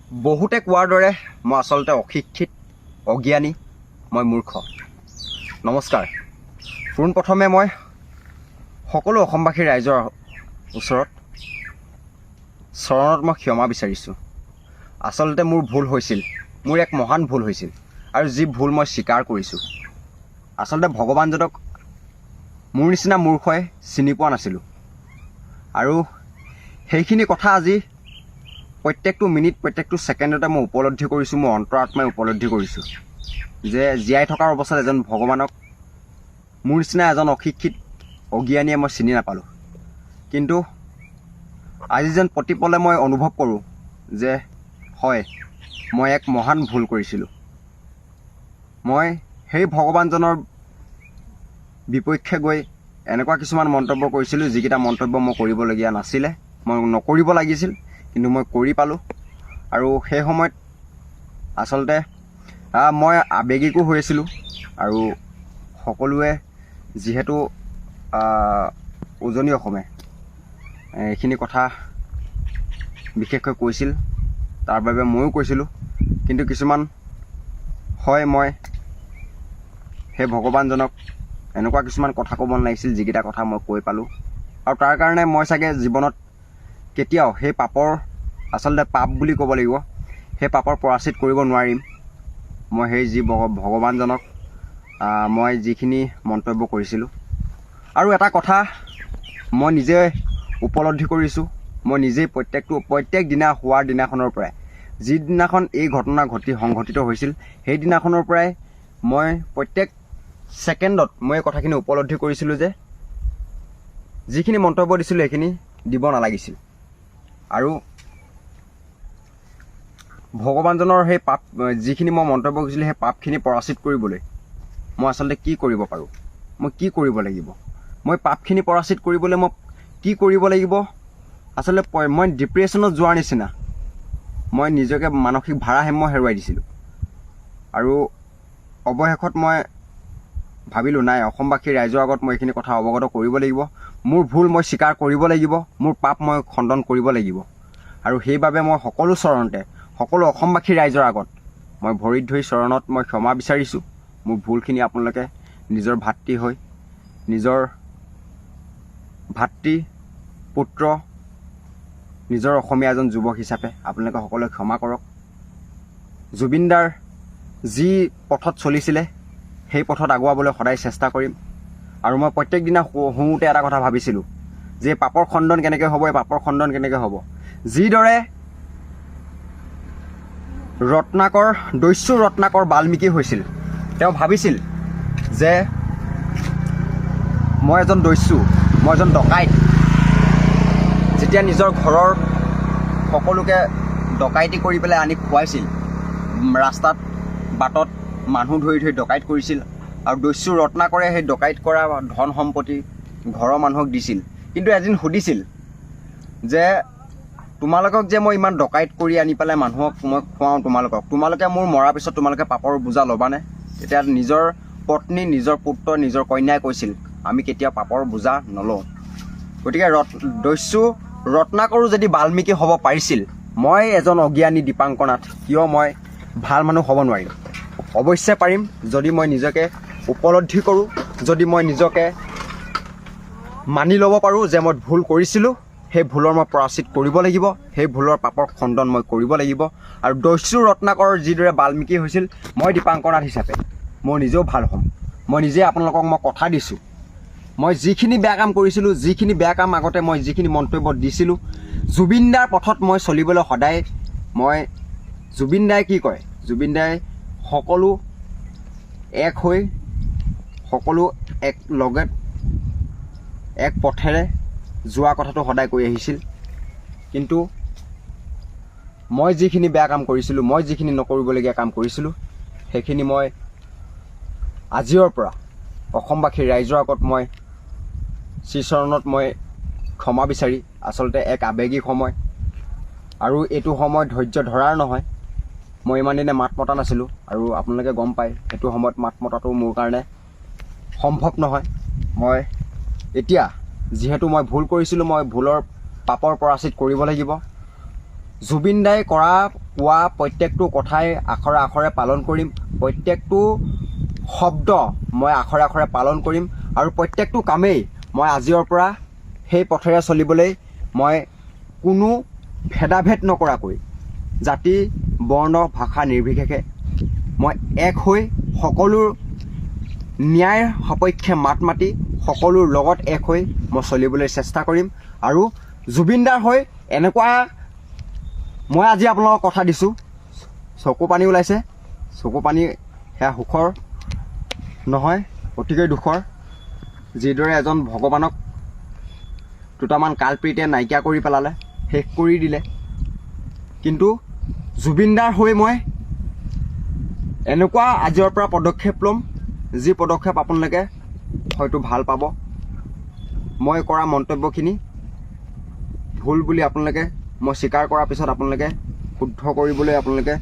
বহুতে কোৱাৰ দৰে মই আচলতে অশিক্ষিত, অজ্ঞানী, মই মূৰ্খ। নমস্কাৰ। পোনপ্ৰথমে মই সকলো অসমবাসী ৰাইজৰ ওচৰত চৰণত মই ক্ষমা বিচাৰিছোঁ। আচলতে মোৰ ভুল হৈছিল, মোৰ এক মহান ভুল হৈছিল, আৰু যি ভুল মই স্বীকাৰ কৰিছোঁ। আচলতে ভগৱানজনক মোৰ নিচিনা মূৰ্খই চিনি পোৱা নাছিলোঁ, আৰু সেইখিনি কথা আজি প্ৰত্যেকটো মিনিট, প্ৰত্যেকটো ছেকেণ্ডতে মই উপলব্ধি কৰিছোঁ, মোৰ অন্তৰাত্মাই উপলব্ধি কৰিছোঁ যে জীয়াই থকাৰ অৱস্থাত এজন ভগৱানক মোৰ নিচিনা এজন অশিক্ষিত অজ্ঞানীয়ে মই চিনি নাপালোঁ। কিন্তু আজি যেন প্ৰতিপলে মই অনুভৱ কৰোঁ যে হয়, মই এক মহান ভুল কৰিছিলোঁ। মই সেই ভগৱানজনৰ বিপক্ষে গৈ এনেকুৱা কিছুমান মন্তব্য কৰিছিলোঁ, যিকেইটা মন্তব্য মই কৰিবলগীয়া নাছিলে, মই নকৰিব লাগিছিল, কিন্তু মই কৰি পালোঁ। আৰু সেই সময়ত আচলতে মই আৱেগিকো হৈ আছিলোঁ, আৰু সকলোৱে যিহেতু উজনি অসমে এইখিনি কথা বিশেষকৈ কৈছিল, তাৰ বাবে ময়ো কৈছিলোঁ। কিন্তু কিছুমান হয়, মই সেই ভগৱানজনক এনেকুৱা কিছুমান কথা ক'ব নালাগিছিল, যিকেইটা কথা মই কৈ পালোঁ। আৰু তাৰ কাৰণে মই চাগে জীৱনত কেতিয়াও সেই পাপৰ, আচলতে পাপ বুলি ক'ব লাগিব, সেই পাপৰ পৰাচিত কৰিব নোৱাৰিম। মই সেই যি ভগৱানজনক মই যিখিনি মন্তব্য কৰিছিলোঁ। আৰু এটা কথা মই নিজে উপলব্ধি কৰিছোঁ, মই নিজেই প্ৰত্যেক দিনা হোৱাৰ দিনাখনৰ পৰাই, যিদিনাখন এই ঘটনা সংঘটিত হৈছিল, সেই দিনাখনৰ পৰাই মই প্ৰত্যেক ছেকেণ্ডত মই এই কথাখিনি উপলব্ধি কৰিছিলোঁ যে যিখিনি মন্তব্য দিছিলোঁ সেইখিনি দিব নালাগিছিল। আৰু ভগৱানজনৰ সেই পাপ, যিখিনি মই মন্তব্য কৰিছিলোঁ, সেই পাপখিনি পৰাচিত কৰিবলৈ মই আচলতে কি কৰিব পাৰোঁ, মই কি কৰিব লাগিব, মই পাপখিনি পৰাচিত কৰিবলৈ মই কি কৰিব লাগিব। আচলতে মই ডিপ্ৰেশ্যনত যোৱাৰ নিচিনা মই নিজকে মানসিক ভাৰসাম্য হেৰুৱাই দিছিলোঁ। আৰু অৱশেষত মই ভাবিলোঁ, নাই, অসমবাসী ৰাইজৰ আগত মই এইখিনি কথা অৱগত কৰিব লাগিব, মোৰ ভুল মই স্বীকাৰ কৰিব লাগিব, মোৰ পাপ মই খণ্ডন কৰিব লাগিব। আৰু সেইবাবে মই সকলো চৰণতে, সকলো অসমবাসী ৰাইজৰ আগত মই ভৰিত ধৰি চৰণত মই ক্ষমা বিচাৰিছোঁ। মোৰ ভুলখিনি আপোনালোকে নিজৰ ভাতৃ হৈ, নিজৰ ভাতৃ পুত্ৰ, নিজৰ অসমীয়া এজন যুৱক হিচাপে আপোনালোকে সকলোৱে ক্ষমা কৰক। জুবিনদাৰ যি পথত চলিছিলে সেই পথত আগুৱাবলৈ সদায় চেষ্টা কৰিম। আৰু মই প্ৰত্যেক দিনা শুওঁতে এটা কথা ভাবিছিলোঁ যে পাপৰ খণ্ডন কেনেকৈ হ'ব, এই পাপৰ খণ্ডন কেনেকৈ হ'ব। যিদৰে দস্যু ৰত্নাকৰ বাল্মীকি হৈছিল, তেওঁ ভাবিছিল যে মই এজন দস্যু, মই এজন ডকাইত। যেতিয়া নিজৰ ঘৰৰ সকলোকে ডকাইতি কৰি পেলাই আনি খুৱাইছিল, ৰাস্তাত বাটত মানুহ ধৰি ধৰি ডকাইত কৰিছিল, আৰু দস্যু ৰত্নাকৰে সেই ডকাইত কৰা ধন সম্পত্তি ঘৰৰ মানুহক দিছিল। কিন্তু এদিন সুধিছিল যে তোমালোকক যে মই ইমান ডকাইত কৰি আনি পেলাই মানুহক মই খুৱাওঁ, তোমালোকে মোৰ মৰাৰ পিছত তোমালোকে পাপৰ বোজা ল'বানে? তেতিয়া নিজৰ পত্নী, নিজৰ পুত্ৰ, নিজৰ কন্যাই কৈছিল, আমি কেতিয়াও পাপৰ বোজা নলওঁ। গতিকে দস্যু ৰত্নাকৰো যদি বাল্মীকি হ'ব পাৰিছিল, মই এজন অজ্ঞানী দীপাংকৰনাথ কিয় মই ভাল মানুহ হ'ব নোৱাৰিম? অৱশ্যে পাৰিম, যদি মই নিজকে উপলব্ধি কৰোঁ, যদি মই নিজকে মানি ল'ব পাৰোঁ যে মই ভুল কৰিছিলোঁ, সেই ভুলৰ মই পৰাচিত কৰিব লাগিব, সেই ভুলৰ পাপৰ খণ্ডন মই কৰিব লাগিব। আৰু দস্যু ৰত্নাকৰৰ যিদৰে বাল্মীকি হৈছিল, মই দীপাংকৰনাথ হিচাপে মই নিজেও ভাল হ'ম। মই নিজে আপোনালোকক মই কথা দিছোঁ, মই যিখিনি বেয়া কাম কৰিছিলোঁ, যিখিনি বেয়া কাম আগতে মই যিখিনি মন্তব্য দিছিলোঁ, জুবিনদাৰ পথত মই চলিবলৈ সদায় জুবিনদাই কি কয়, জুবিনদাই সকলো এক হৈ, সকলো একেলগে এক পথেৰে যোৱা কথাটো সদায় কৈ আহিছিল। কিন্তু মই যিখিনি বেয়া কাম কৰিছিলোঁ, মই যিখিনি নকৰিবলগীয়া কাম কৰিছিলোঁ, সেইখিনি মই আজিৰ পৰা অসমবাসী ৰাইজৰ আগত মই শ্ৰীচৰণত মই ক্ষমা বিচাৰি, আচলতে এক আৱেগিক সময়, আৰু এইটো সময় ধৈৰ্য ধৰাৰ নহয়। মই ইমান দিনে মাত মতা নাছিলোঁ, আৰু আপোনালোকে গম পায় সেইটো সময়ত মাত মতাটো মোৰ কাৰণে সম্ভৱ নহয়। মই এতিয়া যিহেতু মই ভুল কৰিছিলোঁ, মই ভুলৰ পাপৰ পৰাচিত কৰিব লাগিব। জুবিন দাই কোৱা প্ৰত্যেকটো কথাই আখৰে আখৰে পালন কৰিম, প্ৰত্যেকটো শব্দ মই আখৰে আখৰে পালন কৰিম আৰু প্ৰত্যেকটো কামেই মই আজিৰ পৰা সেই পথেৰে চলিবলৈ মই কোনো ভেদাভেদ নকৰাকৈ জাতি বৰ্ণ ভাষা নিৰ্বিশেষে মই এক হৈ সকলো ন্যায়ৰ সপক্ষে মাত মাতি সকলোৰ লগত এক হৈ মই চলিবলৈ চেষ্টা কৰিম। আৰু জুবিনদাৰ হৈ এনেকুৱা মই আজি আপোনালোকক কথা দিছোঁ, চকু পানী ওলাইছে, চকু পানী সেয়া সুখৰ নহয়, অতিকৈ দুখৰ। যিদৰে এজন ভগৱানক দুটামান কালপ্ৰীতে নাইকিয়া কৰি পেলালে, শেষ কৰি দিলে, কিন্তু জুবিনদাৰ হৈ মই এনেকুৱা আজিৰ পৰা পদক্ষেপ ল'ম যি পদক্ষেপ আপোনালোকে হয়তো ভাল পাব। মই কৰা মন্তব্যখিনি ভুল বুলি আপোনালোকে মই স্বীকাৰ কৰাৰ পিছত আপোনালোকে শুদ্ধ কৰিবলৈ আপোনালোকে